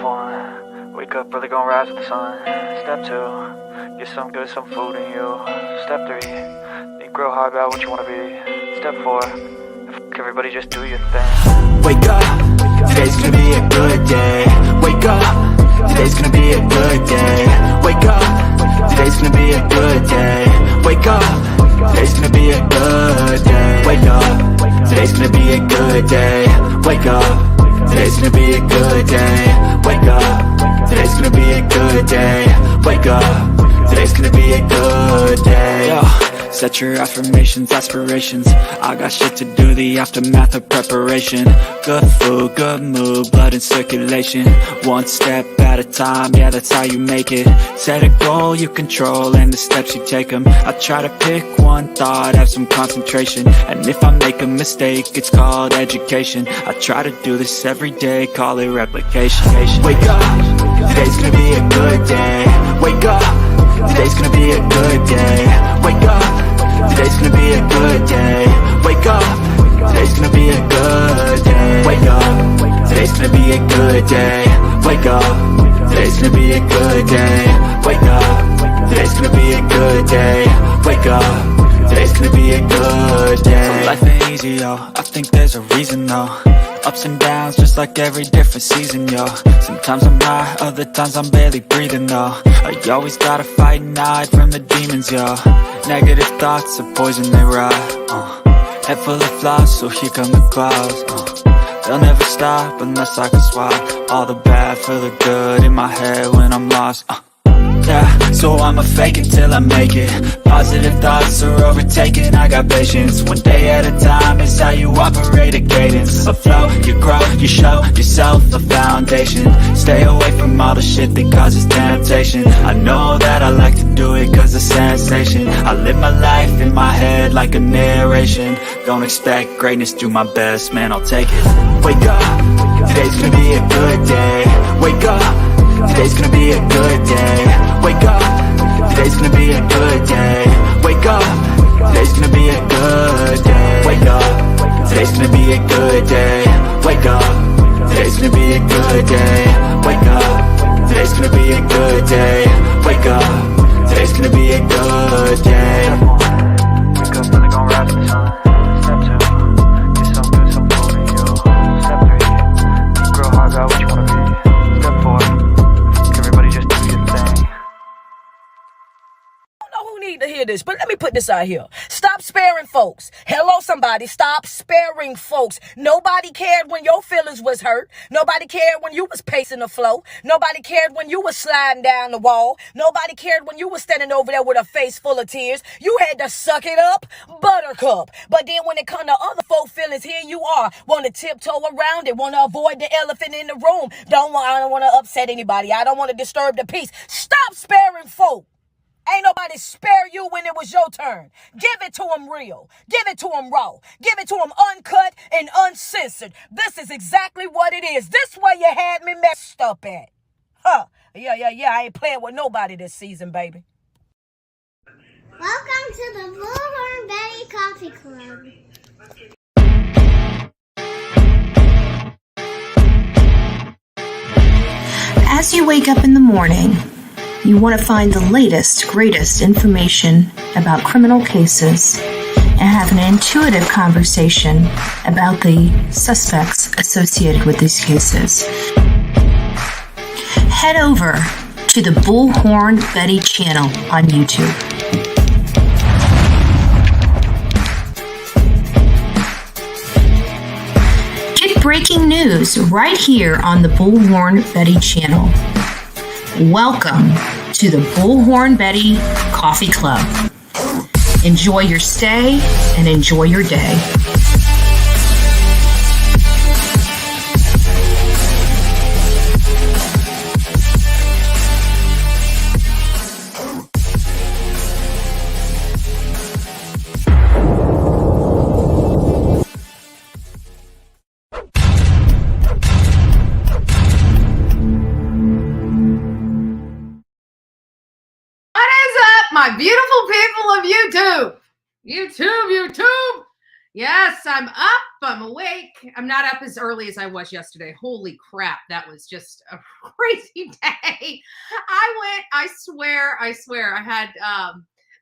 one, wake up early, gonna rise with the sun. Step two, get some good, some food in you. Step three, think real hard about what you wanna be. Step four, everybody just do your thing. Wake up, today's gonna be a good day. Wake up, today's gonna be a good day. Wake up, today's gonna be a good day. Wake up, today's gonna be a good day. Wake up, today's gonna be a good day. Wake up, today's gonna be a good day. Wake up, today's gonna be a good day. Wake up, today's gonna be a good day. Yo. Set your affirmations, aspirations. I got shit to do, the aftermath of preparation. Good food, good mood, blood in circulation. One step at a time, yeah, that's how you make it. Set a goal you control and the steps you take them. I try to pick one thought, have some concentration. And if I make a mistake, it's called education. I try to do this every day, call it replication. Wake up, today's gonna be a good day. Wake up, today's gonna be a good day. Wake up, today's gonna be a good day. Wake up, today's gonna be a good day. Wake up, today's gonna be a good day. Wake up, today's gonna be a good day. Wake up, today's gonna be a good day. Wake up, today's gonna be a good day. So life ain't easy, yo, I think there's a reason though. Ups and downs, just like every different season, yo. Sometimes I'm high, other times I'm barely breathing, though. I always gotta fight and hide from the demons, yo. Negative thoughts are poison, they rot. Head full of flaws, so here come the clouds. They'll never stop unless I can swap all the bad for the good in my head when I'm lost. Yeah, so I'ma fake it till I make it. Positive thoughts are overtaken, I got patience. One day at a time is how you operate a cadence. A flow, you grow, you show yourself a foundation. Stay away from all the shit that causes temptation. I know that I like to do it cause it's sensation. I live my life in my head like a narration. Don't expect greatness, do my best, man, I'll take it. Wake up, today's gonna be a good day. Wake up, today's gonna be a good day. Wake up, today's gonna be a good day. Wake up, today's gonna be a good day. Wake up, today's gonna be a good day. Wake up, today's gonna be a good day. Wake up, today's gonna be a good day. Wake up, today's gonna be a good day. Wake up, really gonna rise with the sun. Step two, get some good, some food in you. Step three, think real hard about what you wanna be. Step four, everybody just do your thing. Need to hear this, but let me put this out here. Stop sparing folks. Hello, somebody. Stop sparing folks. Nobody cared when your feelings was hurt. Nobody cared when you was pacing the floor. Nobody cared when you was sliding down the wall. Nobody cared when you was standing over there with a face full of tears. You had to suck it up, buttercup. But then when it come to other folk feelings, here you are, want to tiptoe around it, want to avoid the elephant in the room. I don't want to upset anybody. I don't want to disturb the peace. Stop sparing folk. Ain't nobody spare you when it was your turn. Give it to them real. Give it to them raw. Give it to them uncut and uncensored. This is exactly what it is. This way you had me messed up at. Yeah. I ain't playing with nobody this season, baby. Welcome to the Bullhorn Betty Coffee Club. As you wake up in the morning, you want to find the latest, greatest information about criminal cases and have an intuitive conversation about the suspects associated with these cases. Head over to the Bullhorn Betty channel on YouTube. Get breaking news right here on the Bullhorn Betty channel. Welcome to the Bullhorn Betty Coffee Club. Enjoy your stay and enjoy your day. My beautiful people of YouTube. Yes, I'm up. I'm awake. I'm not up as early as I was yesterday. Holy crap. That was just a crazy day. I swear, I had,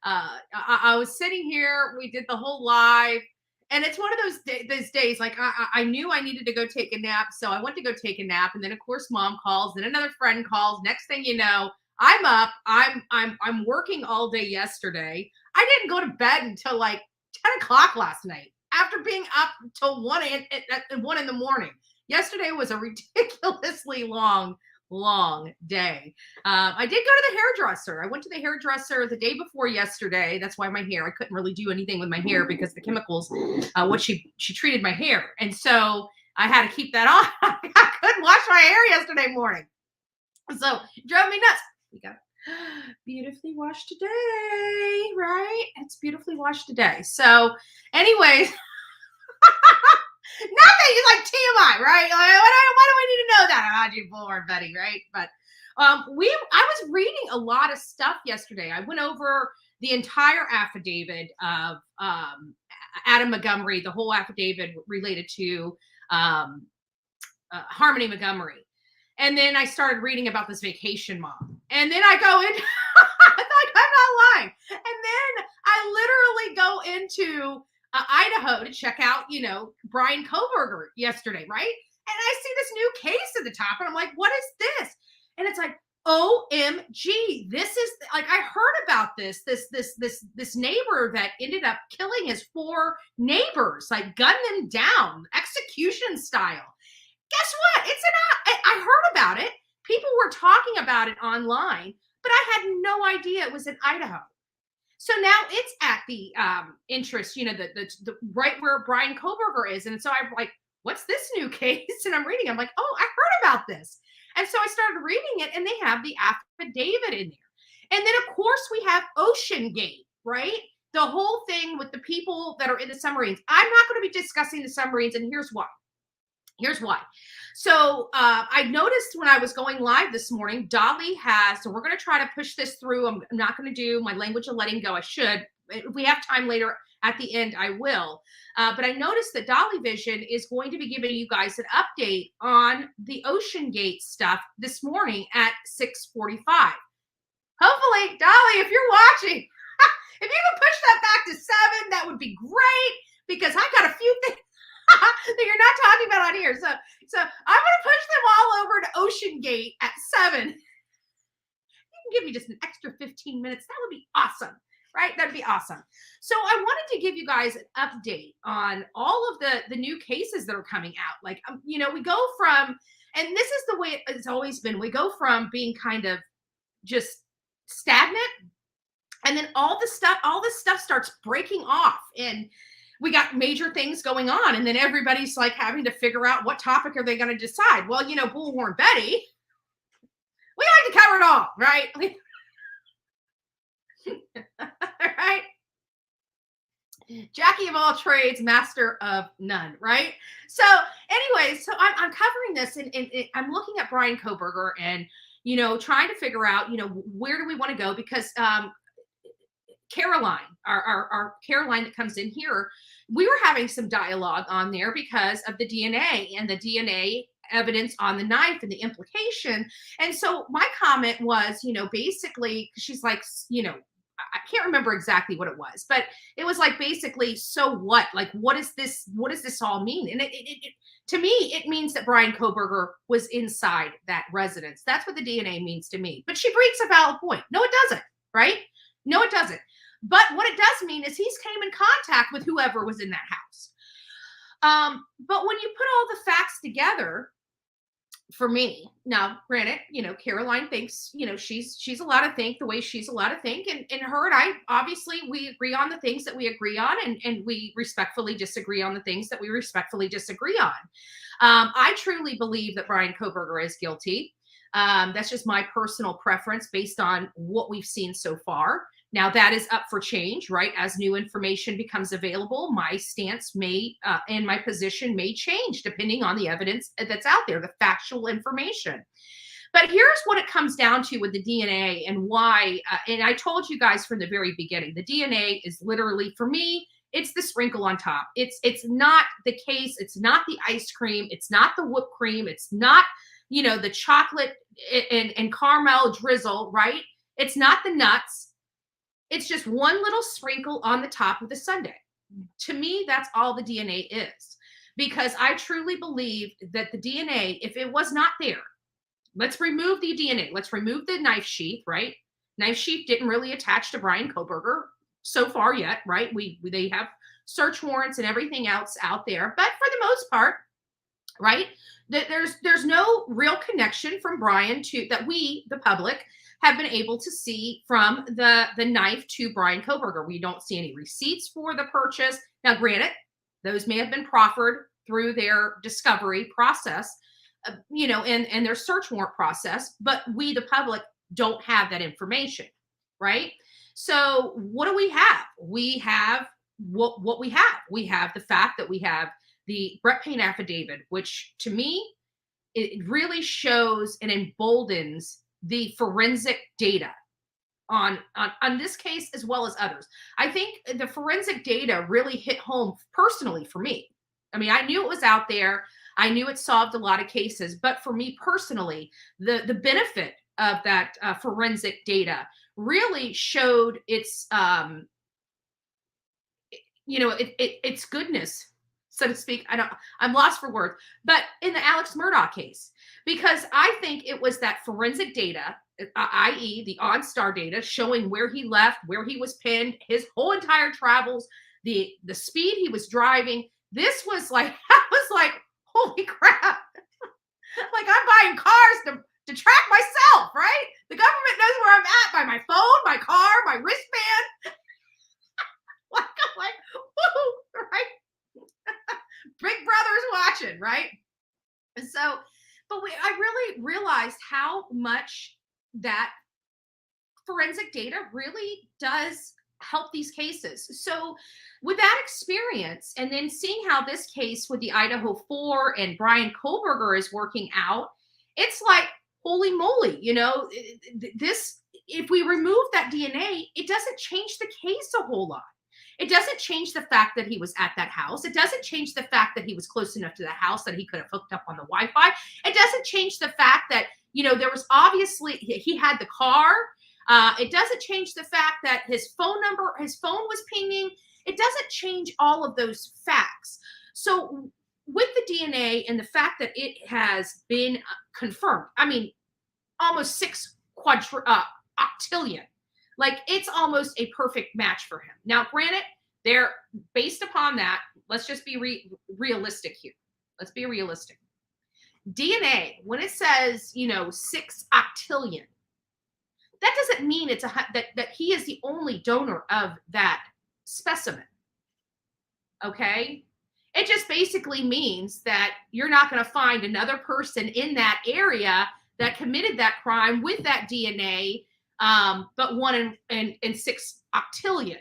I was sitting here. We did the whole live. And it's one of those days, like I knew I needed to go take a nap. So I went to go take a nap. And then of course mom calls, then another friend calls. Next thing you know, I'm up. I'm working all day yesterday. I didn't go to bed until like 10 o'clock last night after being up till 1 in the morning. Yesterday was a ridiculously long day. I did go to the hairdresser. I went to the hairdresser the day before yesterday. That's why my hair, I couldn't really do anything with my hair because the chemicals, what she treated my hair. And so I had to keep that on. I couldn't wash my hair yesterday morning. So it drove me nuts. We got beautifully washed today, right? It's beautifully washed today. So anyways, nothing is like TMI, right? Like, why do we need to know that about you, Bullhorn Betty, right? But I was reading a lot of stuff yesterday. I went over the entire affidavit of Adam Montgomery, the whole affidavit related to Harmony Montgomery. And then I started reading about this vacation mom. And then I go in, I'm not lying. And then I literally go into Idaho to check out, Bryan Kohberger yesterday, right? And I see this new case at the top and I'm like, what is this? And it's like, OMG, this is like, I heard about this neighbor that ended up killing his 4 neighbors, like gunned them down, execution style. Guess what? I heard about it. People were talking about it online, but I had no idea it was in Idaho. So now it's at the interest, the right where Bryan Kohberger is. And so I'm like, what's this new case? And I'm reading, I'm like, oh, I heard about this. And so I started reading it and they have the affidavit in there. And then of course we have Ocean Gate, right? The whole thing with the people that are in the submarines. I'm not going to be discussing the submarines, and here's why. So I noticed when I was going live this morning, Dolly so we're going to try to push this through. I'm not going to do my language of letting go. I should. If we have time later at the end, I will. But I noticed that Dolly Vision is going to be giving you guys an update on the Ocean Gate stuff this morning at 6:45. Hopefully, Dolly, if you're watching, if you can push that back to 7, that would be great, because I got a few things that you're not talking about on here. So I'm going to push them all over to Ocean Gate at 7. You can give me just an extra 15 minutes. That would be awesome, right? That'd be awesome. So I wanted to give you guys an update on all of the new cases that are coming out. Like, we go from, and this is the way it's always been. We go from being kind of just stagnant, and then all this stuff starts breaking off, and we got major things going on, and then everybody's like having to figure out what topic are they going to decide. Well, Bullhorn Betty, we like to cover it all, right? Right? Jackie of all trades, master of none, right? So anyways, so I'm covering this, and I'm looking at Bryan Kohberger and, trying to figure out, where do we want to go? Because Caroline, our Caroline that comes in here, we were having some dialogue on there because of the DNA and the DNA evidence on the knife and the implication. And so my comment was, basically, she's like, I can't remember exactly what it was, but it was like, basically, so what? Like, what does this all mean? And it to me, it means that Bryan Kohberger was inside that residence. That's what the DNA means to me. But she brings a valid point. No, it doesn't, right? No, it doesn't. But what it does mean is he's came in contact with whoever was in that house. But when you put all the facts together, for me, now, granted, Caroline thinks, she's allowed to think the way she's allowed to think. And her and I, obviously, we agree on the things that we agree on, and we respectfully disagree on the things that we respectfully disagree on. I truly believe that Bryan Kohberger is guilty. That's just my personal preference based on what we've seen so far. Now, that is up for change, right? As new information becomes available, my stance may and my position may change depending on the evidence that's out there, the factual information. But here's what it comes down to with the DNA and why, and I told you guys from the very beginning, the DNA is literally, for me, It's the sprinkle on top. It's not the case. It's not the ice cream. It's not the whipped cream. It's not, the chocolate and caramel drizzle, right? It's not the nuts. It's just one little sprinkle on the top of the sundae. To me, that's all the DNA is, because I truly believe that the DNA, if it was not there, let's remove the DNA. Let's remove the knife sheath, right? Knife sheath didn't really attach to Bryan Kohberger so far yet, right? They have search warrants and everything else out there, but for the most part, right, there's no real connection from Bryan to that we, the public, have been able to see from the knife to Bryan Kohberger. We don't see any receipts for the purchase. Now, granted, those may have been proffered through their discovery process, and their search warrant process, but we, the public, don't have that information, right? So what do we have? We have what we have. We have the fact that we have the Brett Payne affidavit, which to me, it really shows and emboldens the forensic data on this case as well as others. I think the forensic data really hit home personally for me. I mean, I knew it was out there. I knew it solved a lot of cases, but for me personally, the benefit of that forensic data really showed its its goodness, so to speak. I'm lost for words, but in the Alex Murdaugh case, because I think it was that forensic data, i.e. the OnStar data showing where he left, where he was pinned, his whole entire travels, the speed he was driving. This was like, I was like, holy crap. Like, I'm buying cars to track myself, right? The government knows where I'm at by my phone, my car, my wristband. Like, I'm like, woo, right? Big Brother's watching, right? And so, but I really realized how much that forensic data really does help these cases. So with that experience, and then seeing how this case with the Idaho 4 and Bryan Kohberger is working out, it's like, holy moly, this, if we remove that DNA, it doesn't change the case a whole lot. It doesn't change the fact that he was at that house. It doesn't change the fact that he was close enough to the house that he could have hooked up on the Wi-Fi. It doesn't change the fact that, there was obviously, he had the car. It doesn't change the fact that his phone was pinging. It doesn't change all of those facts. So with the DNA and the fact that it has been confirmed, I mean, almost 6 octillion. Like, it's almost a perfect match for him. Now, granted, they're based upon that. Let's just be realistic here. Let's be realistic. DNA, when it says, 6 octillion, that doesn't mean it's that he is the only donor of that specimen. Okay? It just basically means that you're not going to find another person in that area that committed that crime with that DNA, but 1 in 6 octillion,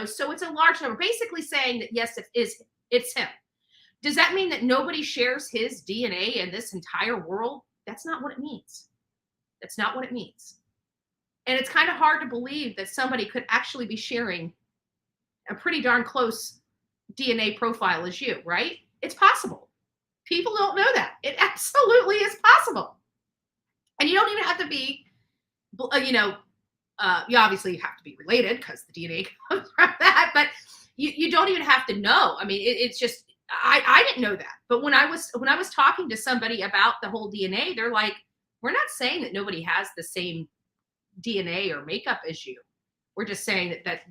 so it's a large number, basically saying that, yes, it's him. Does that mean that nobody shares his DNA in this entire world? That's not what it means. That's not what it means. And it's kind of hard to believe that somebody could actually be sharing a pretty darn close DNA profile as you, right? It's possible. People don't know that. It absolutely is possible. And you don't even have to be, you obviously have to be related because the DNA comes from that, but you don't even have to know. I mean, it's just, I didn't know that. But when I was talking to somebody about the whole DNA, they're like, we're not saying that nobody has the same DNA or makeup as you. We're just saying that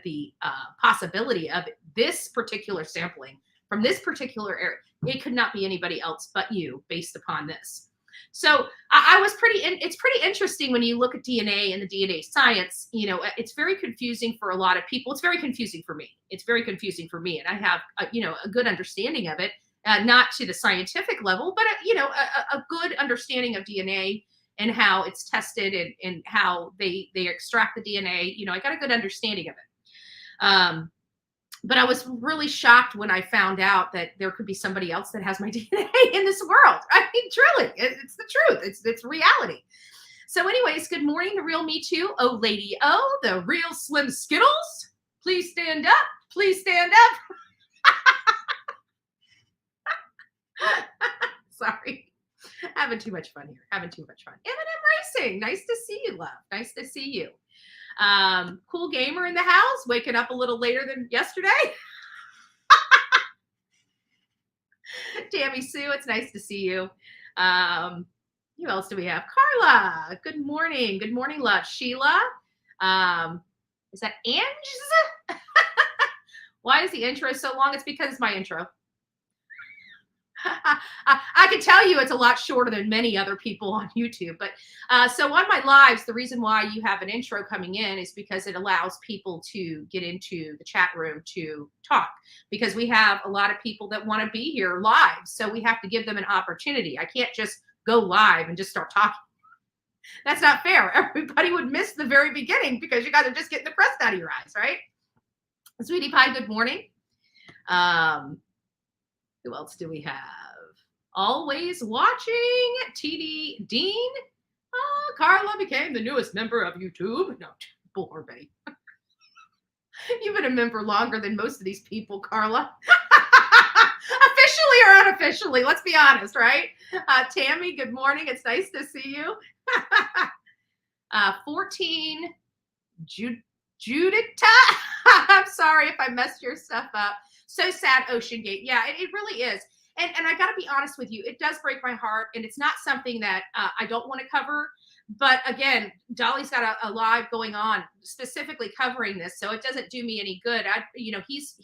the possibility of this particular sampling from this particular area, it could not be anybody else but you based upon this. So it's pretty interesting when you look at DNA and the DNA science. It's very confusing for a lot of people. It's very confusing for me. And I have a good understanding of it, not to the scientific level, but a good understanding of DNA and how it's tested and how they extract the DNA. I got a good understanding of it. But I was really shocked when I found out that there could be somebody else that has my DNA in this world. I mean, truly, it's the truth. It's reality. So anyways, good morning, the real Me Too. Oh, Lady O, the real Slim Skittles. Please stand up. Please stand up. Sorry. Having too much fun here. Having too much fun. M&M Racing. Nice to see you, love. Nice to see you. Cool gamer in the house. Waking up a little later than yesterday. Tammy Sue, it's nice to see you. Who else do we have? Carla. Good morning. Good morning, love. Sheila. Is that Ange? Why is the intro so long? It's because it's my intro. I can tell you it's a lot shorter than many other people on YouTube. But so on my lives, the reason why you have an intro coming in is because it allows people to get into the chat room to talk, because we have a lot of people that want to be here live. So we have to give them an opportunity. I can't just go live and just start talking. That's not fair. Everybody would miss the very beginning because you guys are just getting the crust out of your eyes, right? Sweetie Pie, good morning. Who else do we have? Always watching. TD Dean. Carla became the newest member of YouTube. No, Bullhorn Betty. You've been a member longer than most of these people, Carla. Officially or unofficially, let's be honest, right? Tammy, good morning. It's nice to see you. 14, Judita. I'm sorry if I messed your stuff up. So sad, Ocean Gate. Yeah, it really is. And I got to be honest with you, it does break my heart, and it's not something that I don't want to cover. But again, Dolly's got a live going on specifically covering this, so it doesn't do me any good. He's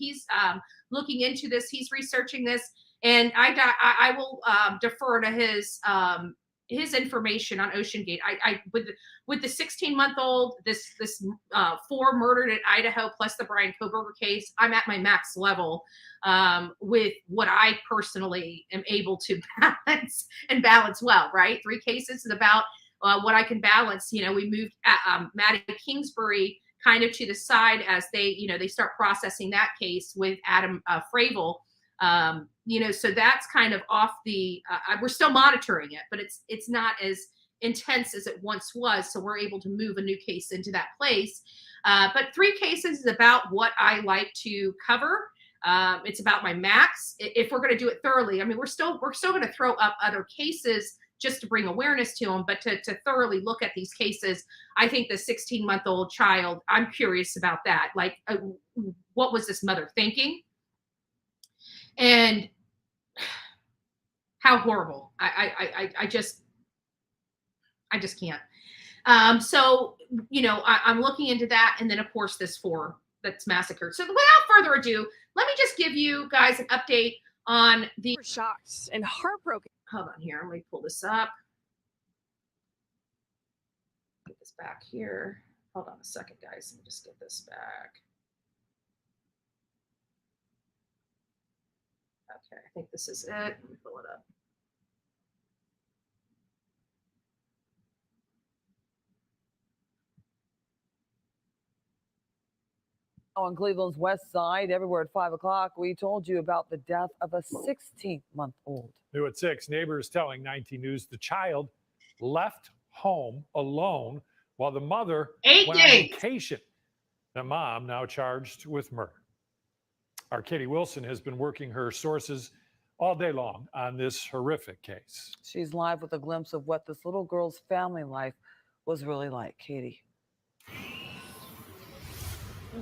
looking into this, he's researching this, and I will defer to his information on Ocean Gate. I with the 16-month-old, this 4 murdered in Idaho, plus the Bryan Kohberger case, I'm at my max level with what I personally am able to balance well, right? 3 cases is about what I can balance. We moved Maddie Kingsbury kind of to the side as they start processing that case with Adam Fravel. So that's kind of off the, we're still monitoring it, but it's not as intense as it once was. So we're able to move a new case into that place. But 3 cases is about what I like to cover. It's about my max. If we're going to do it thoroughly, I mean, we're still going to throw up other cases just to bring awareness to them, but to thoroughly look at these cases, I think the 16-month-old child, I'm curious about that. Like, what was this mother thinking? And how horrible. I just can't. So, I'm looking into that. And then of course this 4 that's massacred. So without further ado, let me just give you guys an update on the shocked and heartbroken. Hold on here. Let me pull this up. Get this back here. Hold on a second, guys. Let me just get this back. Okay, I think this is it. Let me pull it up. On Cleveland's west side, everywhere at 5 o'clock, we told you about the death of a 16-month-old. New at 6, neighbors telling 19 News the child left home alone while the mother went on vacation. The mom now charged with murder. Our Katie Wilson has been working her sources all day long on this horrific case. She's live with a glimpse of what this little girl's family life was really like. Katie.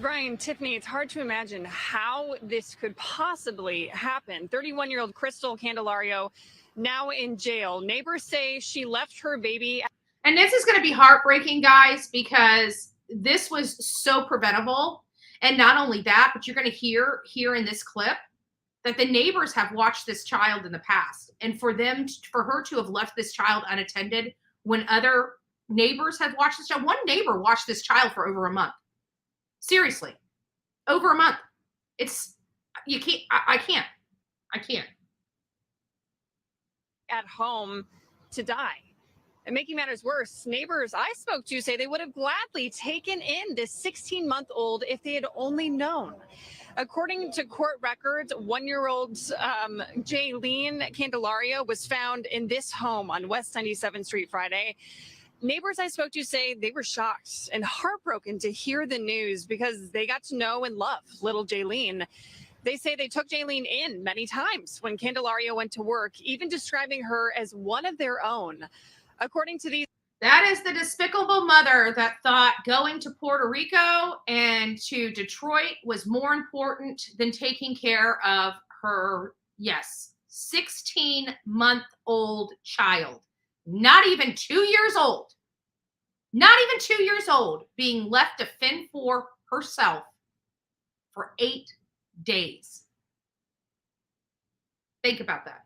Brian, Tiffany, it's hard to imagine how this could possibly happen. 31-year-old Crystal Candelario now in jail. Neighbors say she left her baby. And this is going to be heartbreaking, guys, because this was so preventable. And not only that, but you're going to hear here in this clip that the neighbors have watched this child in the past. And for her to have left this child unattended when other neighbors have watched this child. One neighbor watched this child for over a month. Seriously, over a month. I can't. At home to die. And making matters worse, neighbors I spoke to say they would have gladly taken in this 16-month-old if they had only known. According to court records, 1-year-old Jaylene Candelario was found in this home on West 97th Street Friday. Neighbors I spoke to say they were shocked and heartbroken to hear the news because they got to know and love little Jaylene. They say they took Jaylene in many times when Candelario went to work, even describing her as one of their own. According to these, that is the despicable mother that thought going to Puerto Rico and to Detroit was more important than taking care of her, 16-month-old child. Not even 2 years old. Not even 2 years old, being left to fend for herself for 8 days. Think about that.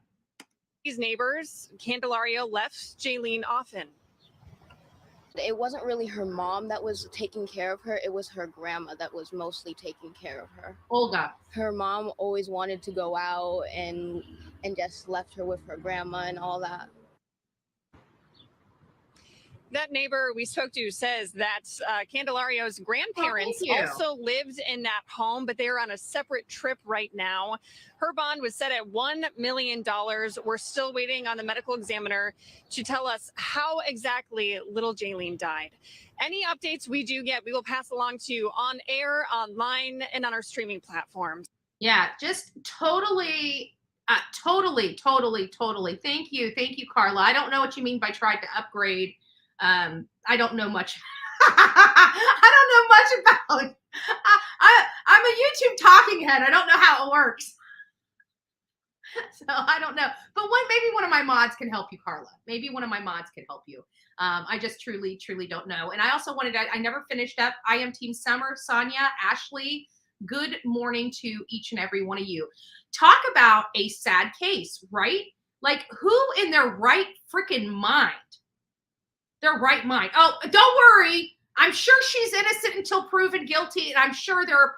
These neighbors, Candelario left Jaylene often. It wasn't really her mom that was taking care of her. It was her grandma that was mostly taking care of her. Olga. Her mom always wanted to go out and just left her with her grandma and all that. That neighbor we spoke to says that Candelario's grandparents also lived in that home, but they're on a separate trip right now. Her bond was set at $1 million. We're still waiting on the medical examiner to tell us how exactly little Jaylene died. Any updates we do get, we will pass along to you on air, online, and on our streaming platforms. Yeah, just totally. Totally. Thank you, Carla. I don't know what you mean by tried to upgrade. I don't know much. I don't know much about it. I'm a YouTube talking head. I don't know how it works. So I don't know. But maybe one of my mods can help you, Carla. Maybe one of my mods can help you. I just truly don't know. And I also I never finished up. I am Team Summer, Sonia, Ashley. Good morning to each and every one of you. Talk about a sad case, right? Like, who in their right freaking mind? Their right mind. Oh, don't worry. I'm sure she's innocent until proven guilty. And I'm sure there are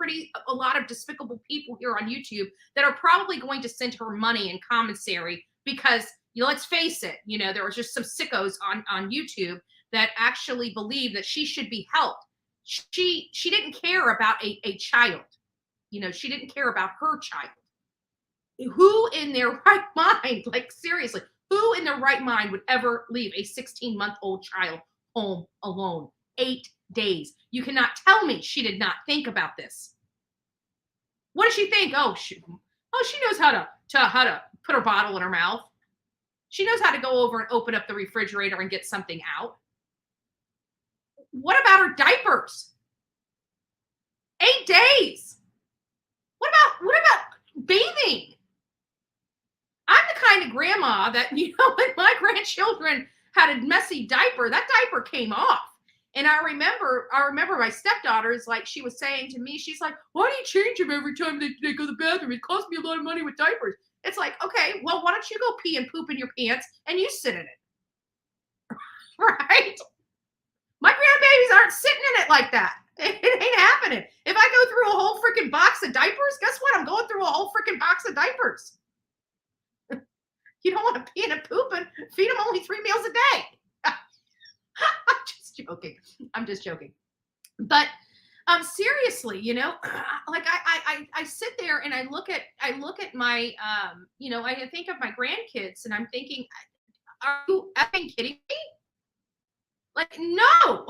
a lot of despicable people here on YouTube that are probably going to send her money and commissary because, let's face it, there was just some sickos on YouTube that actually believe that she should be helped. She didn't care about a child. She didn't care about her child. Who in their right mind, like seriously, who in their right mind would ever leave a 16-month-old child home alone? 8 days. You cannot tell me she did not think about this. What does she think? She knows how to put her bottle in her mouth. She knows how to go over and open up the refrigerator and get something out. What about her diapers? 8 days. What about bathing? I'm the kind of grandma that, when my grandchildren had a messy diaper, that diaper came off. And I remember my stepdaughter is like, she was saying to me, she's like, why do you change them every time they go to the bathroom? It costs me a lot of money with diapers. It's like, okay, well, why don't you go pee and poop in your pants and you sit in it? Right? My grandbabies aren't sitting in it like that. It ain't happening. If I go through a whole freaking box of diapers, guess what? I'm going through a whole freaking box of diapers. You don't want to pee and poop and feed them only 3 meals a day. I'm just joking. But seriously, like I sit there and I look at my, I think of my grandkids and I'm thinking, are you effing kidding me? Like, no.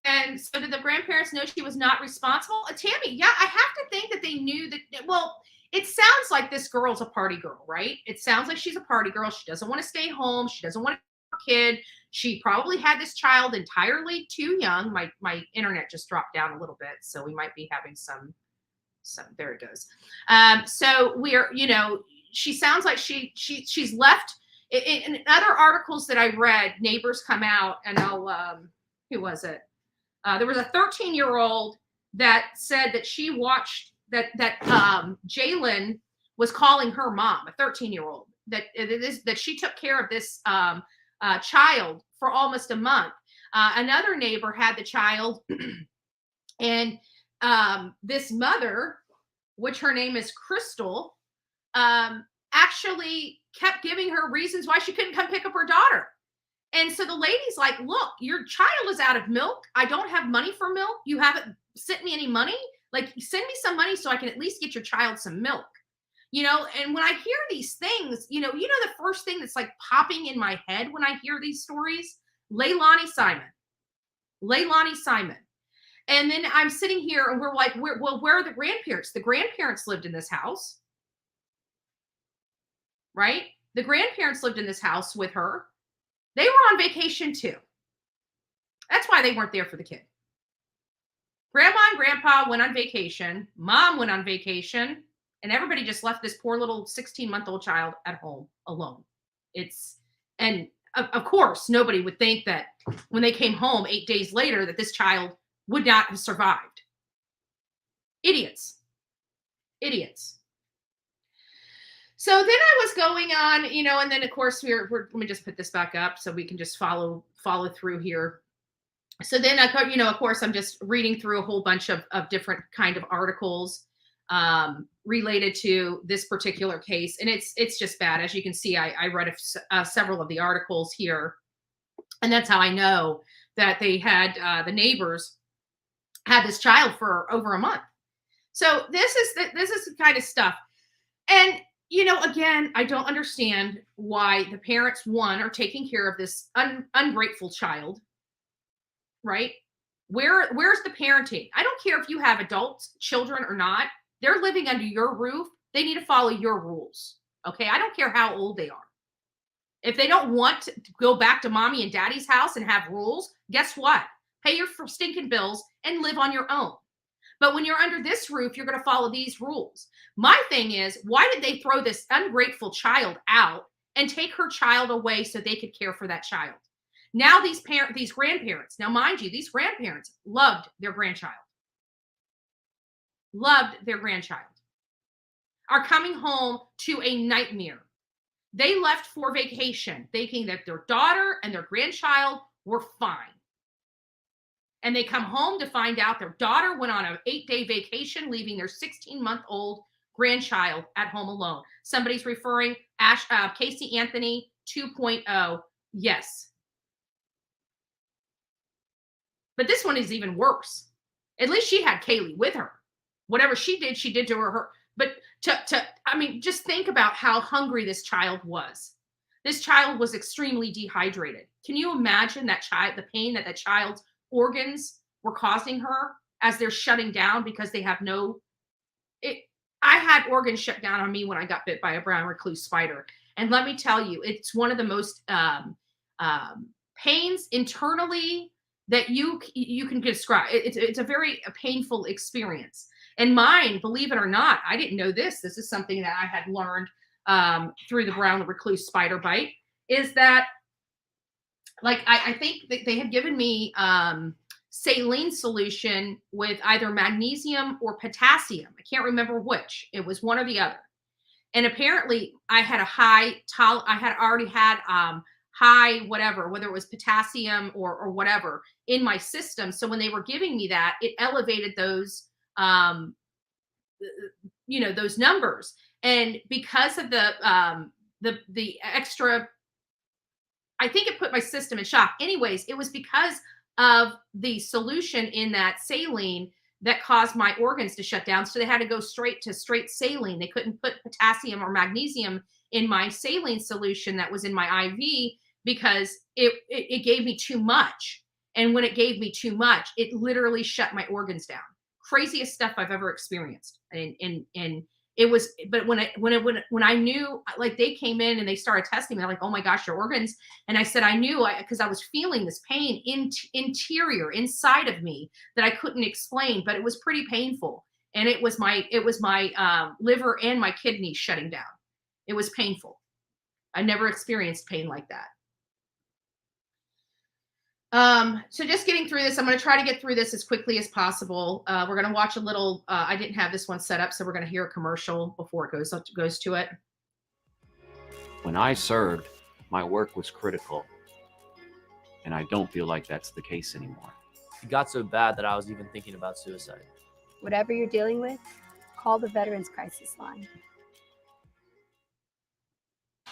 And so did the grandparents know she was not responsible? Tammy, yeah, I have to think that they knew that, well, it sounds like this girl's a party girl, right? It sounds like she's a party girl. She doesn't want to stay home. She doesn't want a kid. She probably had this child entirely too young. My internet just dropped down a little bit, so we might be having some there it goes. So we're, she sounds like she's left. In other articles that I read, neighbors come out and who was it? There was a 13-year-old that said that she watched that Jaylene was calling her mom, a 13-year-old, that she took care of this child for almost a month. Another neighbor had the child, and this mother, which her name is Crystal, actually kept giving her reasons why she couldn't come pick up her daughter. And so the lady's like, look, your child is out of milk. I don't have money for milk. You haven't sent me any money. Like, send me some money so I can at least get your child some milk. You know, and when I hear these things, you know, the first thing that's like popping in my head when I hear these stories, Leilani Simon. And then I'm sitting here and we're like, where are the grandparents? The grandparents lived in this house, right? The grandparents lived in this house with her. They were on vacation too. That's why they weren't there for the kid. Grandma and grandpa went on vacation. Mom went on vacation. And everybody just left this poor little 16-month-old child at home alone. And of course, nobody would think that when they came home 8 days later that this child would not have survived. Idiots. So then I was going on, you know, and then of course let me just put this back up so we can just follow through here. So then you know, of course, I'm just reading through a whole bunch of different kind of articles related to this particular case. And it's just bad. As you can see, I read several of the articles here. And that's how I know that they had, the neighbors had this child for over a month. So this is the kind of stuff. And, you know, again, I don't understand why the parents, one, are taking care of this ungrateful child, right? Where's the parenting? I don't care if you have adults, children or not. They're living under your roof. They need to follow your rules. Okay. I don't care how old they are. If they don't want to go back to mommy and daddy's house and have rules, guess what? Pay your stinking bills and live on your own. But when you're under this roof, you're going to follow these rules. My thing is, why did they throw this ungrateful child out and take her child away so they could care for that child? Now these grandparents, now mind you, these grandparents loved their grandchild, are coming home to a nightmare. They left for vacation thinking that their daughter and their grandchild were fine. And they come home to find out their daughter went on an 8-day vacation, leaving their 16-month-old grandchild at home alone. Somebody's referring Casey Anthony 2.0. Yes. But this one is even worse. At least she had Kaylee with her. Whatever she did to her. But I mean, just think about how hungry this child was. This child was extremely dehydrated. Can you imagine the pain that child's organs were causing her as they're shutting down because they have I had organs shut down on me when I got bit by a brown recluse spider. And let me tell you, it's one of the most pains internally that you can describe. It's a very painful experience. And mine, believe it or not, I didn't know this. This is something that I had learned through the brown recluse spider bite, is that, like, I think that they had given me saline solution with either magnesium or potassium. I can't remember which. It was one or the other. And apparently I had I had already had high whatever, whether it was potassium or whatever in my system. So when they were giving me that, it elevated those those numbers. And because of the extra, I think it put my system in shock. Anyways, it was because of the solution in that saline that caused my organs to shut down. So they had to go straight saline. They couldn't put potassium or magnesium in my saline solution that was in my IV because it gave me too much. And when it gave me too much, it literally shut my organs down. Craziest stuff I've ever experienced. And it was, but when I knew, like, they came in and they started testing me, they're like, oh my gosh, your organs. And I said, I knew, because I was feeling this pain interior inside of me that I couldn't explain, but it was pretty painful. And it was my liver and my kidneys shutting down. It was painful. I never experienced pain like that. So just getting through this, I'm going to try to get through this as quickly as possible. We're going to watch a little, I didn't have this one set up, so we're going to hear a commercial before it goes to it. When I served, my work was critical, and I don't feel like that's the case anymore. It got so bad that I was even thinking about suicide. Whatever you're dealing with, call the Veterans Crisis Line.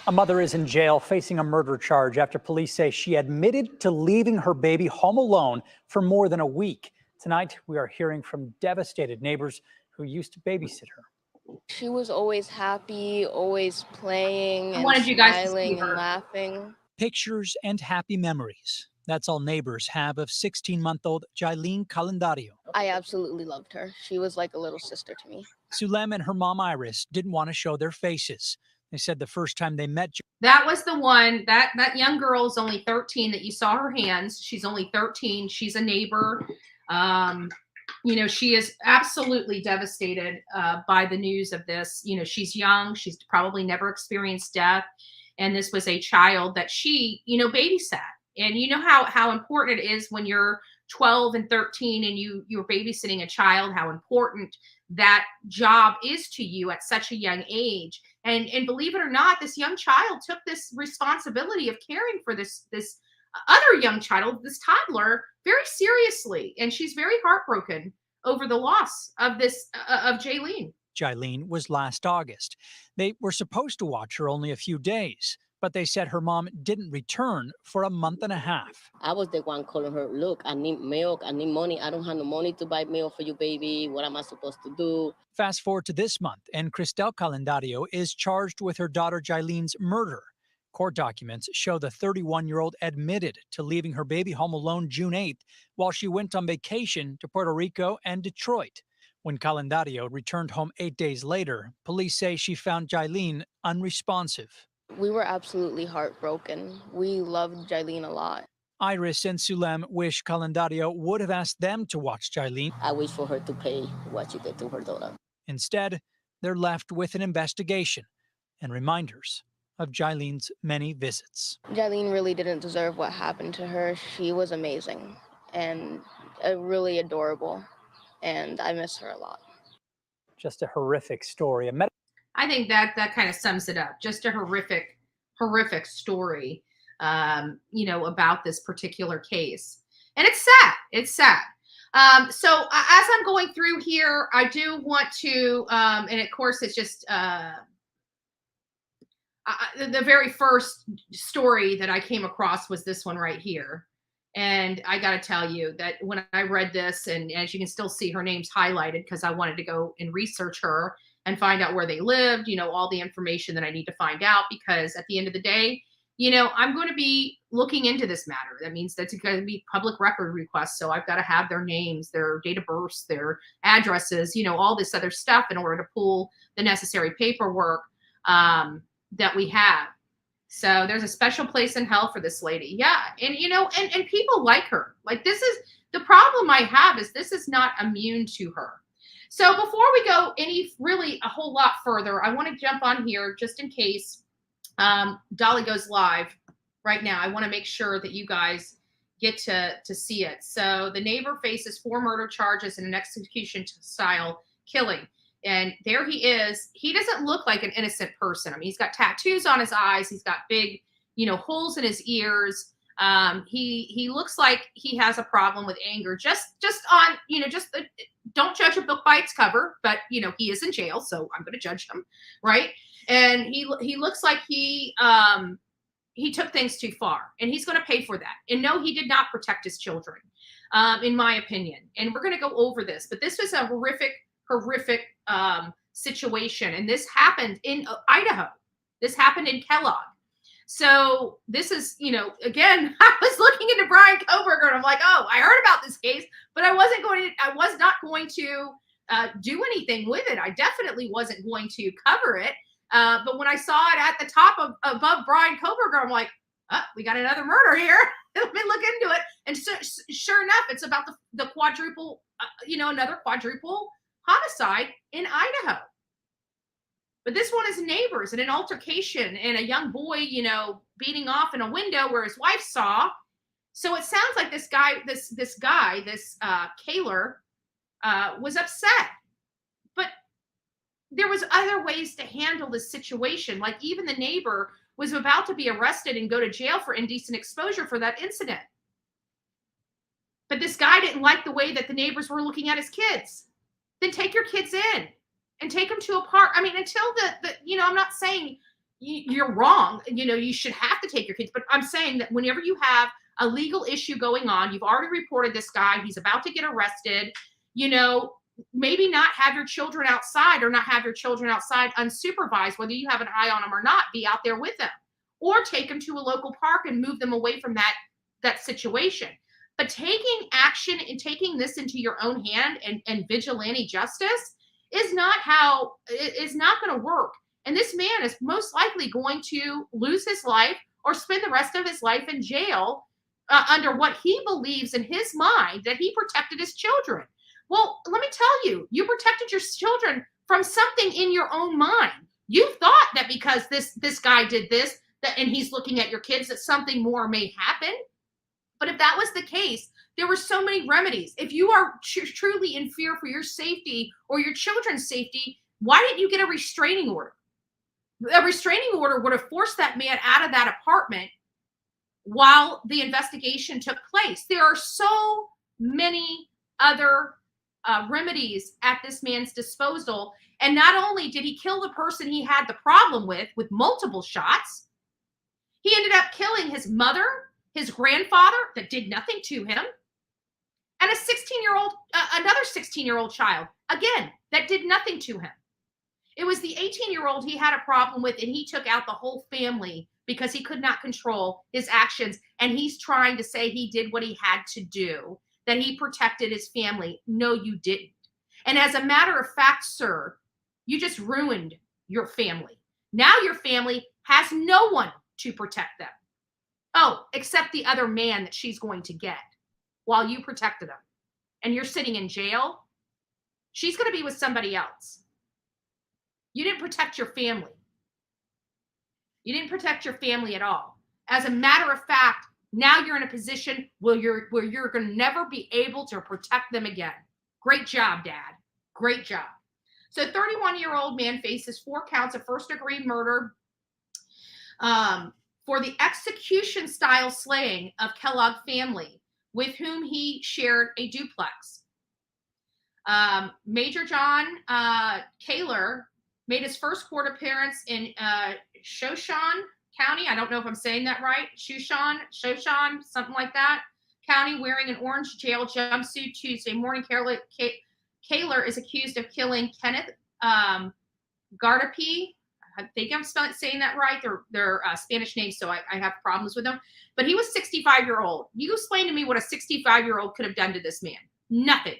A mother is in jail facing a murder charge after police say she admitted to leaving her baby home alone for more than a week. Tonight, we are hearing from devastated neighbors who used to babysit her. She was always happy, always playing I and wanted you guys to see smiling and her. laughing. Pictures and happy memories. That's all neighbors have of 16-month-old Jailene Calendario. I absolutely loved her. She was like a little sister to me. Sulem and her mom Iris didn't want to show their faces. They said the first time they met That was the one, that young girl is only 13 that you saw her hands. She's only 13. She's a neighbor. You know, she is absolutely devastated by the news of this. You know, she's young. She's probably never experienced death. And this was a child that she, you know, babysat. And you know how important it is when you're 12 and 13 and you're babysitting a child, how important that job is to you at such a young age. And believe it or not, this young child took this responsibility of caring for this other young child, this toddler, very seriously. And she's very heartbroken over the loss of Jailene. Jailene was last August. They were supposed to watch her only a few days, but they said her mom didn't return for a month and a half. I was the one calling her, look, I need milk, I need money. I don't have no money to buy milk for you, baby. What am I supposed to do? Fast forward to this month, and Cristel Calendario is charged with her daughter Jailene's murder. Court documents show the 31-year-old admitted to leaving her baby home alone June 8th while she went on vacation to Puerto Rico and Detroit. When Calendario returned home 8 days later, police say she found Jailene unresponsive. We were absolutely heartbroken. We loved Jailene a lot. Iris and Sulem wish Calendario would have asked them to watch Jailene. I wish for her to pay what she did to her daughter. Instead, they're left with an investigation and reminders of Jailene's many visits. Jailene really didn't deserve what happened to her. She was amazing and really adorable, and I miss her a lot. Just a horrific story. I think that kind of sums it up. Just a horrific story, you know, about this particular case. And it's sad. It's sad. So as I'm going through here, I do want to, and of course, it's just the very first story that I came across was this one right here. And I got to tell you that when I read this, and as you can still see, her name's highlighted because I wanted to go and research her and find out where they lived, you know, all the information that I need to find out, because at the end of the day, you know, I'm going to be looking into this matter. That means that's going to be public record requests. So I've got to have their names, their date of births, their addresses, you know, all this other stuff in order to pull the necessary paperwork that we have. So there's a special place in hell for this lady. Yeah. And, you know, and people like her. Like, this is the problem I have, is this is not immune to her. So before we go a whole lot further, I want to jump on here just in case Dolly goes live right now. I want to make sure that you guys get to see it. So the neighbor faces 4 murder charges in an execution-style killing. And there he is. He doesn't look like an innocent person. I mean, he's got tattoos on his eyes. He's got big, you know, holes in his ears. He looks like he has a problem with anger. Just on, you know, don't judge a book by its cover. But, you know, he is in jail, so I'm going to judge him, right? And he looks like he took things too far, and he's going to pay for that. And no, he did not protect his children, in my opinion. And we're going to go over this. But this was a horrific situation. And this happened in Idaho. This happened in Kellogg. So this is, you know, again, I was looking into Bryan Kohberger and I'm like, oh, I heard about this case, but I was not going to do anything with it. I definitely wasn't going to cover it. But when I saw it at the top above Bryan Kohberger, I'm like, oh, we got another murder here. Let me look into it. And so, sure enough, it's about the quadruple, another quadruple homicide in Idaho. But this one is neighbors and an altercation and a young boy, you know, beating off in a window where his wife saw. So it sounds like this Kohler, was upset. But there was other ways to handle this situation. Like, even the neighbor was about to be arrested and go to jail for indecent exposure for that incident. But this guy didn't like the way that the neighbors were looking at his kids. Then take your kids in and take them to a park. I mean, until I'm not saying you're wrong. You know, you should have to take your kids. But I'm saying that whenever you have a legal issue going on, you've already reported this guy, he's about to get arrested, you know, maybe not have your children outside, or not have your children outside unsupervised, whether you have an eye on them or not. Be out there with them, or take them to a local park and move them away from that situation. But taking action and taking this into your own hand and vigilante justice is not going to work. And this man is most likely going to lose his life or spend the rest of his life in jail under what he believes in his mind, that he protected his children. Well, let me tell you, you protected your children from something in your own mind. You thought that because this guy did this, and he's looking at your kids, that something more may happen. But if that was the case, there were so many remedies. If you are truly in fear for your safety or your children's safety, why didn't you get a restraining order? A restraining order would have forced that man out of that apartment while the investigation took place. There are so many other remedies at this man's disposal. And not only did he kill the person he had the problem with multiple shots, he ended up killing his mother, his grandfather that did nothing to him, and another 16-year-old child, again, that did nothing to him. It was the 18-year-old he had a problem with, and he took out the whole family because he could not control his actions. And he's trying to say he did what he had to do, that he protected his family. No, you didn't. And as a matter of fact, sir, you just ruined your family. Now your family has no one to protect them. Oh, except the other man that she's going to get while you protected him. And you're sitting in jail. She's going to be with somebody else. You didn't protect your family. You didn't protect your family at all. As a matter of fact, now you're in a position where you're going to never be able to protect them again. Great job, Dad. Great job. So 31-year-old man faces 4 counts of first-degree murder for the execution-style slaying of Kellogg family, with whom he shared a duplex. Major John Kaler made his first court appearance in Shoshone County. I don't know if I'm saying that right. Shoshone, something like that. County, wearing an orange jail jumpsuit Tuesday morning. Kaler is accused of killing Kenneth Gardapi. I think I'm saying that right. They're Spanish names, so I have problems with them. But he was 65-year-old. You explain to me what a 65-year-old could have done to this man. Nothing.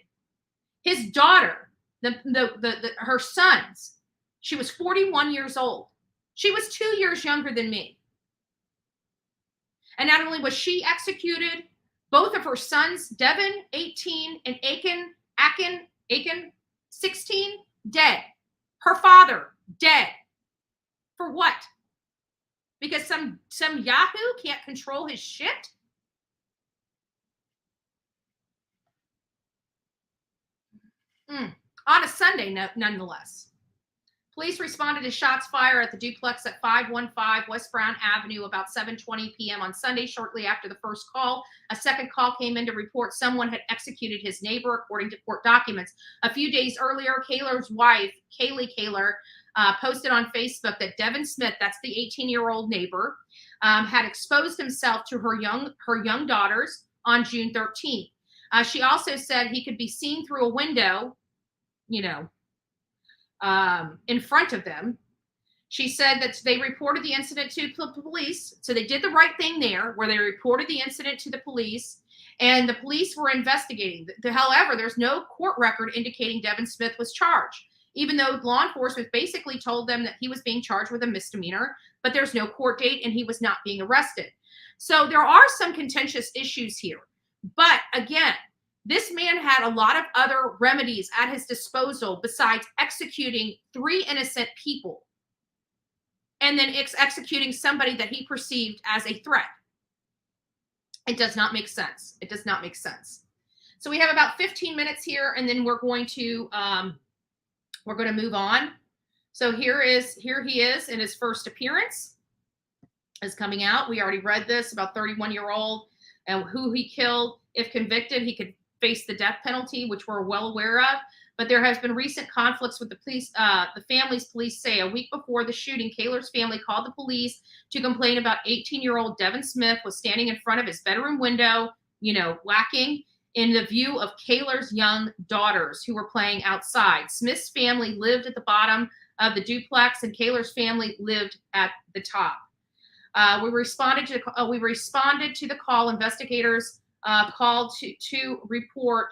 His daughter, her sons, she was 41 years old. She was 2 years younger than me. And not only was she executed, both of her sons, Devin, 18, and Aiken, 16, dead. Her father, dead. For what? Because some Yahoo can't control his shit? On a Sunday, nonetheless. Police responded to shots fired at the duplex at 515 West Brown Avenue about 7:20 p.m. on Sunday. Shortly after the first call, a second call came in to report someone had executed his neighbor, according to court documents. A few days earlier, Kaler's wife, Kaylee Kaler, posted on Facebook that Devin Smith, that's the 18-year-old neighbor, had exposed himself to her young daughters on June 13th. She also said he could be seen through a window, in front of them. She said that they reported the incident to the police. So they did the right thing there, where they reported the incident to the police, and the police were investigating. However, there's no court record indicating Devin Smith was charged, even though law enforcement basically told them that he was being charged with a misdemeanor, but there's no court date and he was not being arrested. So there are some contentious issues here. But again, this man had a lot of other remedies at his disposal besides executing 3 innocent people and then executing somebody that he perceived as a threat. It does not make sense. It does not make sense. So we have about 15 minutes here, and then we're going to move on. So here he is in his first appearance. Is coming out. We already read this about 31-year-old and who he killed. If convicted, he could face the death penalty, which we're well aware of. But there has been recent conflicts with the police. The family's police say a week before the shooting, Kaler's family called the police to complain about 18-year-old Devin Smith was standing in front of his bedroom window, whacking. in the view of Kayla's young daughters who were playing outside. Smith's family lived at the bottom of the duplex, and Kayla's family lived at the top. We responded to the call. Investigators called to report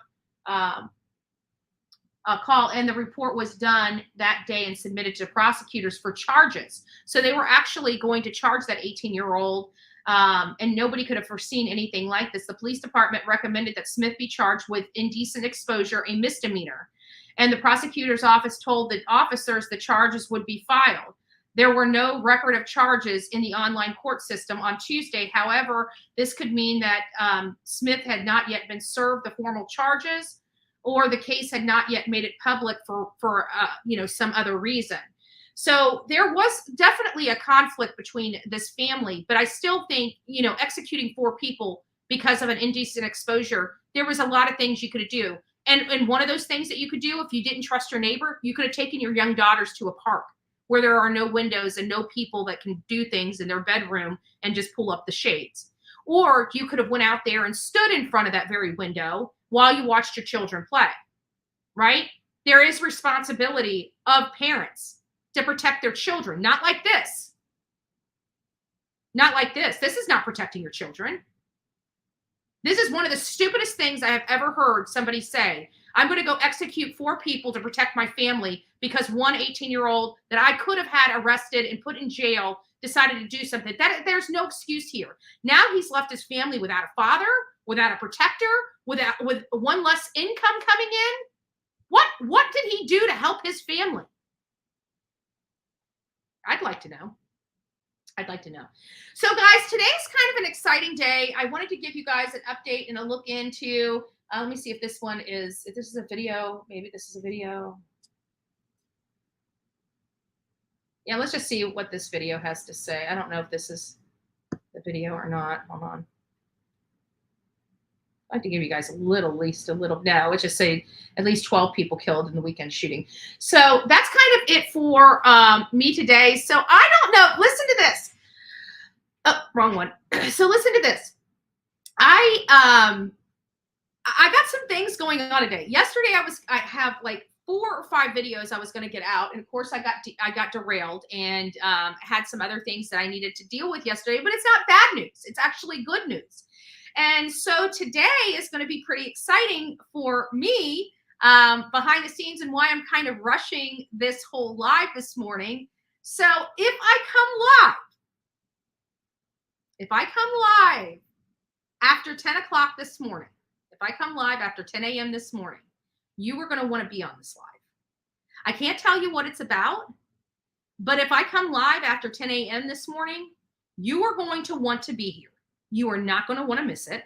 a call, and the report was done that day and submitted to prosecutors for charges. So they were actually going to charge that 18-year-old, and nobody could have foreseen anything like this. The police department recommended that Smith be charged with indecent exposure, a misdemeanor. And the prosecutor's office told the officers the charges would be filed. There were no record of charges in the online court system on Tuesday. However, this could mean that Smith had not yet been served the formal charges, or the case had not yet made it public for some other reason. So there was definitely a conflict between this family, but I still think, executing 4 people because of an indecent exposure, there was a lot of things you could do. And one of those things that you could do, if you didn't trust your neighbor, you could have taken your young daughters to a park where there are no windows and no people that can do things in their bedroom and just pull up the shades. Or you could have went out there and stood in front of that very window while you watched your children play, right? There is responsibility of parents to protect their children, not like this. Not like this. This is not protecting your children. This is one of the stupidest things I have ever heard somebody say. I'm going to go execute 4 people to protect my family because one 18-year-old that I could have had arrested and put in jail decided to do something. There's no excuse here. Now he's left his family without a father, without a protector, with one less income coming in. What did he do to help his family? I'd like to know. So guys, today's kind of an exciting day. I wanted to give you guys an update and a look into, let me see if this is a video. Maybe this is a video. Yeah, let's just see what this video has to say. I don't know if this is the video or not. Hold on. I'd like to give you guys no, let's just say at least 12 people killed in the weekend shooting. So that's kind of it for me today. So I don't know. Listen to this. Oh, wrong one. So listen to this. I got some things going on today. Yesterday I have like 4 or 5 videos I was going to get out, and of course I got derailed and had some other things that I needed to deal with yesterday. But it's not bad news. It's actually good news. And so today is going to be pretty exciting for me behind the scenes, and why I'm kind of rushing this whole live this morning. So if I come live after 10 o'clock this morning, if I come live after 10 a.m. this morning, you are going to want to be on this live. I can't tell you what it's about, but if I come live after 10 a.m. this morning, you are going to want to be here. You are not going to want to miss it.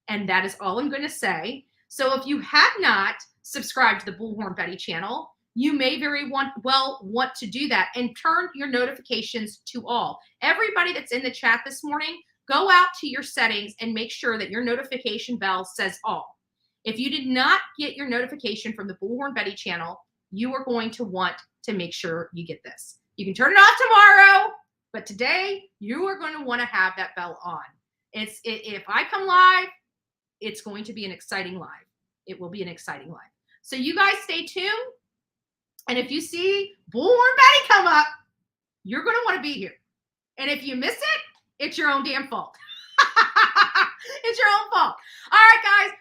And that is all I'm going to say. So if you have not subscribed to the Bullhorn Betty channel, you may very well want to do that and turn your notifications to all. Everybody that's in the chat this morning, go out to your settings and make sure that your notification bell says all. If you did not get your notification from the Bullhorn Betty channel, you are going to want to make sure you get this. You can turn it off tomorrow, but today you are going to want to have that bell on. If I come live, it's going to be an exciting live. It will be an exciting live. So you guys stay tuned. And if you see Bullhorn Betty come up, you're going to want to be here. And if you miss it, it's your own damn fault. It's your own fault. All right, guys,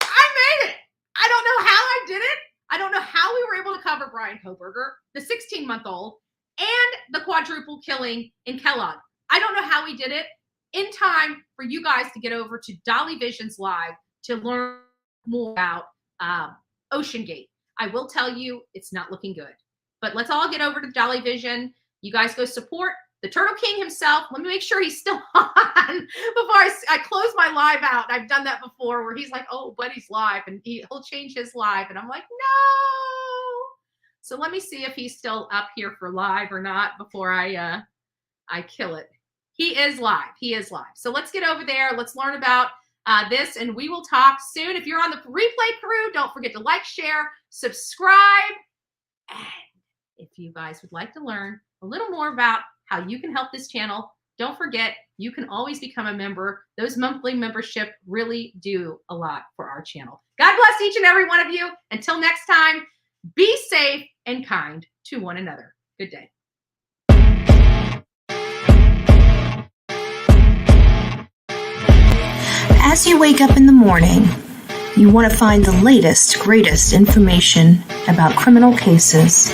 I made it. I don't know how I did it. I don't know how we were able to cover Bryan Kohberger, the 16-month-old, and the quadruple killing in Kellogg. I don't know how we did it in time for you guys to get over to Dolly Visions Live to learn more about Ocean Gate. I will tell you, it's not looking good. But let's all get over to Dolly Vision. You guys go support the Turtle King himself. Let me make sure he's still on before I close my live out. I've done that before where he's like, oh, Buddy's live, and he'll change his live. And I'm like, no. So let me see if he's still up here for live or not before I kill it. He is live. He is live. So let's get over there. Let's learn about this, and we will talk soon. If you're on the replay crew, don't forget to like, share, subscribe. And if you guys would like to learn a little more about how you can help this channel, don't forget, you can always become a member. Those monthly membership really do a lot for our channel. God bless each and every one of you. Until next time, be safe and kind to one another. Good day. As you wake up in the morning, you want to find the latest, greatest information about criminal cases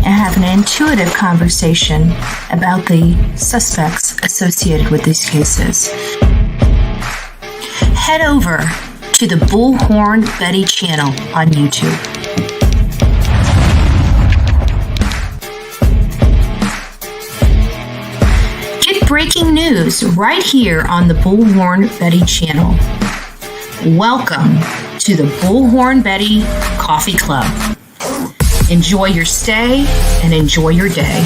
and have an intuitive conversation about the suspects associated with these cases. Head over to the Bullhorn Betty channel on YouTube. Get breaking news right here on the Bullhorn Betty channel. Welcome to the Bullhorn Betty Coffee Club. Enjoy your stay and enjoy your day.